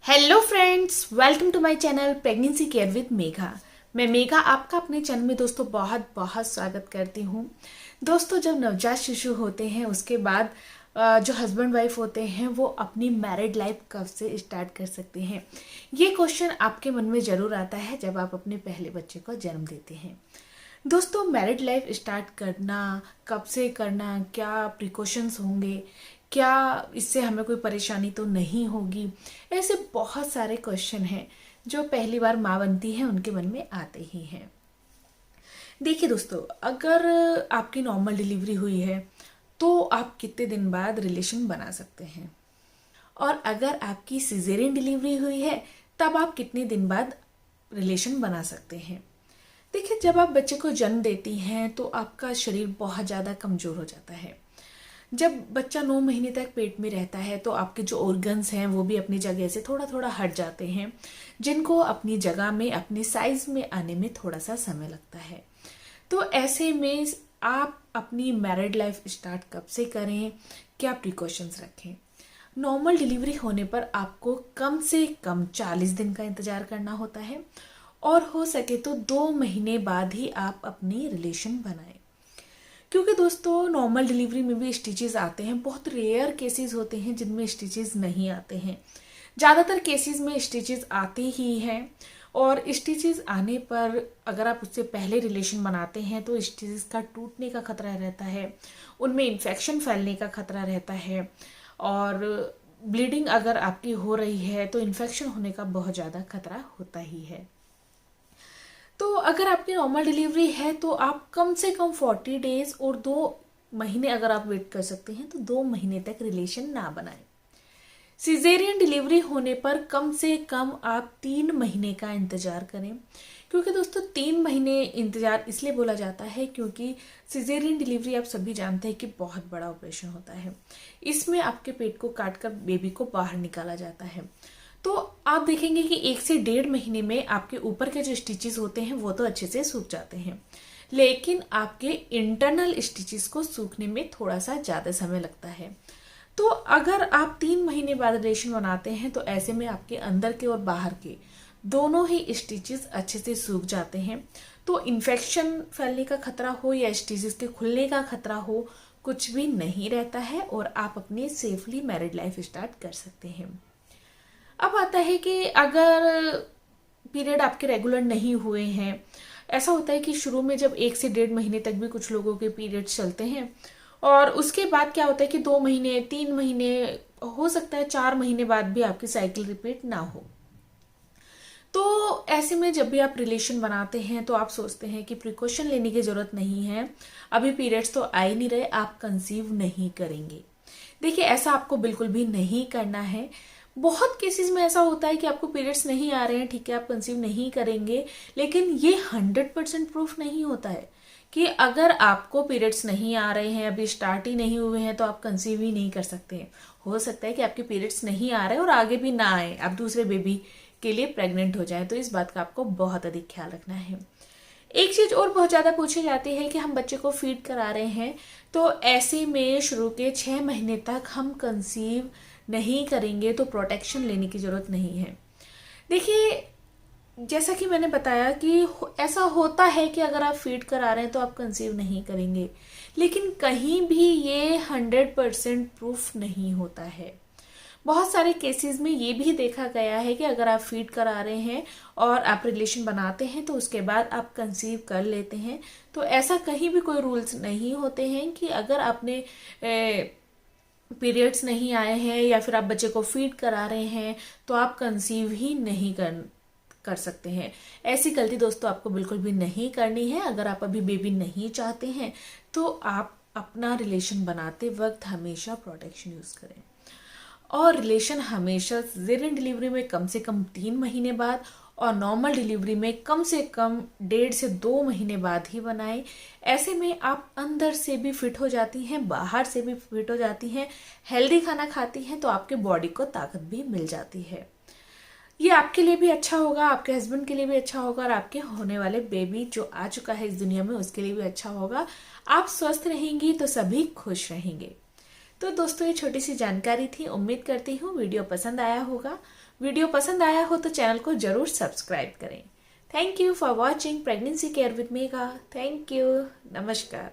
Hello friends, welcome to my channel pregnancy care with Megha. मैं मेघा आपका अपने चैनल में दोस्तों बहुत बहुत स्वागत करती हूँ। दोस्तों, जब नवजात शिशु होते हैं उसके बाद जो हस्बैंड वाइफ होते हैं वो अपनी मैरिड लाइफ कब से स्टार्ट कर सकते हैं, ये क्वेश्चन आपके मन में ज़रूर आता है जब आप अपने पहले बच्चे को जन्म देते हैं। दोस्तों, मैरिड लाइफ स्टार्ट करना, कब से करना, क्या प्रिकॉशंस होंगे, क्या इससे हमें कोई परेशानी तो नहीं होगी, ऐसे बहुत सारे क्वेश्चन हैं जो पहली बार माँ बनती है उनके मन में आते ही हैं। देखिए दोस्तों, अगर आपकी नॉर्मल डिलीवरी हुई है तो आप कितने दिन बाद रिलेशन बना सकते हैं, और अगर आपकी सिजेरियन डिलीवरी हुई है तब आप कितने दिन बाद रिलेशन बना सकते हैं। देखिए, जब आप बच्चे को जन्म देती हैं तो आपका शरीर बहुत ज़्यादा कमज़ोर हो जाता है। जब बच्चा 9 महीने तक पेट में रहता है तो आपके जो ऑर्गन्स हैं वो भी अपनी जगह से थोड़ा थोड़ा हट जाते हैं, जिनको अपनी जगह में अपने साइज में आने में थोड़ा सा समय लगता है। तो ऐसे में आप अपनी मैरिड लाइफ स्टार्ट कब से करें, क्या प्रिकॉशंस रखें। नॉर्मल डिलीवरी होने पर आपको कम से कम 40 दिन का इंतज़ार करना होता है, और हो सके तो 2 महीने बाद ही आप अपनी रिलेशन बनाएं। क्योंकि दोस्तों, नॉर्मल डिलीवरी में भी स्टिचेस आते हैं, बहुत रेयर केसेस होते हैं जिनमें स्टिचेस नहीं आते हैं। ज़्यादातर केसेस में स्टिचेस आते ही हैं, और स्टिचेस आने पर अगर आप उससे पहले रिलेशन बनाते हैं तो स्टिचेस का टूटने का खतरा रहता है, उनमें इन्फेक्शन फैलने का खतरा रहता है, और ब्लीडिंग अगर आपकी हो रही है तो इन्फेक्शन होने का बहुत ज़्यादा खतरा होता ही है। तो अगर आपकी नॉर्मल डिलीवरी है तो आप कम से कम 40 डेज और 2 महीने अगर आप वेट कर सकते हैं तो 2 महीने तक रिलेशन ना बनाएं। सिजेरियन डिलीवरी होने पर कम से कम आप 3 महीने का इंतजार करें, क्योंकि दोस्तों 3 महीने इंतजार इसलिए बोला जाता है क्योंकि सिजेरियन डिलीवरी आप सभी जानते हैं कि बहुत बड़ा ऑपरेशन होता है। इसमें आपके पेट को काटकर बेबी को बाहर निकाला जाता है। तो आप देखेंगे कि 1 से 1.5 महीने में आपके ऊपर के जो स्टिचेस होते हैं वो तो अच्छे से सूख जाते हैं, लेकिन आपके इंटरनल स्टिचेस को सूखने में थोड़ा सा ज़्यादा समय लगता है। तो अगर आप 3 महीने बाद रिलेशन बनाते हैं तो ऐसे में आपके अंदर के और बाहर के दोनों ही स्टिचेस अच्छे से सूख जाते हैं। तो इन्फेक्शन फैलने का खतरा हो या स्टिचेस के खुलने का खतरा हो, कुछ भी नहीं रहता है, और आप अपनी सेफली मैरिड लाइफ स्टार्ट कर सकते हैं। अब आता है कि अगर पीरियड आपके रेगुलर नहीं हुए हैं, ऐसा होता है कि शुरू में जब 1 से 1.5 महीने तक भी कुछ लोगों के पीरियड्स चलते हैं, और उसके बाद क्या होता है कि 2 महीने, 3 महीने, हो सकता है 4 महीने बाद भी आपकी साइकिल रिपीट ना हो। तो ऐसे में जब भी आप रिलेशन बनाते हैं तो आप सोचते हैं कि प्रिकॉशन लेने की जरूरत नहीं है, अभी पीरियड्स तो आ ही नहीं रहे, आप कंसीव नहीं करेंगे। देखिए, ऐसा आपको बिल्कुल भी नहीं करना है। बहुत केसेस में ऐसा होता है कि आपको पीरियड्स नहीं आ रहे हैं, ठीक है, आप कंसीव नहीं करेंगे, लेकिन ये 100% प्रूफ नहीं होता है कि अगर आपको पीरियड्स नहीं आ रहे हैं, अभी स्टार्ट ही नहीं हुए हैं, तो आप कंसीव ही नहीं कर सकते हैं। हो सकता है कि आपके पीरियड्स नहीं आ रहे और आगे भी ना आए, आप दूसरे बेबी के लिए प्रेग्नेंट हो जाए, तो इस बात का आपको बहुत अधिक ख्याल रखना है। एक चीज और बहुत ज्यादा पूछी जाती है कि हम बच्चे को फीड करा रहे हैं, तो ऐसे में शुरू के 6 महीने तक हम कंसीव नहीं करेंगे तो प्रोटेक्शन लेने की जरूरत नहीं है। देखिए, जैसा कि मैंने बताया कि ऐसा होता है कि अगर आप फीड करा रहे हैं तो आप कंसीव नहीं करेंगे, लेकिन कहीं भी ये 100% प्रूफ नहीं होता है। बहुत सारे केसेस में ये भी देखा गया है कि अगर आप फीड करा रहे हैं और आप रिलेशन बनाते हैं तो उसके बाद आप कंसीव कर लेते हैं, तो ऐसा कहीं भी कोई रूल्स नहीं होते हैं कि अगर आपने पीरियड्स नहीं आए हैं या फिर आप बच्चे को फीड करा रहे हैं तो आप कंसीव ही नहीं कर सकते हैं। ऐसी गलती दोस्तों आपको बिल्कुल भी नहीं करनी है। अगर आप अभी बेबी नहीं चाहते हैं तो आप अपना रिलेशन बनाते वक्त हमेशा प्रोटेक्शन यूज करें, और रिलेशन हमेशा सिजेरियन डिलीवरी में कम से कम 3 महीने बाद और नॉर्मल डिलीवरी में कम से कम 1.5 से 2 महीने बाद ही बनाएं। ऐसे में आप अंदर से भी फिट हो जाती हैं, बाहर से भी फिट हो जाती हैं, हेल्दी खाना खाती हैं तो आपके बॉडी को ताकत भी मिल जाती है। ये आपके लिए भी अच्छा होगा, आपके हस्बैंड के लिए भी अच्छा होगा, और आपके होने वाले बेबी जो आ चुका है इस दुनिया में उसके लिए भी अच्छा होगा। आप स्वस्थ रहेंगी तो सभी खुश रहेंगे। तो दोस्तों ये छोटी सी जानकारी थी, उम्मीद करती हूँ वीडियो पसंद आया होगा। वीडियो पसंद आया हो तो चैनल को जरूर सब्सक्राइब करें। Thank you for watching pregnancy care with Megha. Thank you. नमस्कार।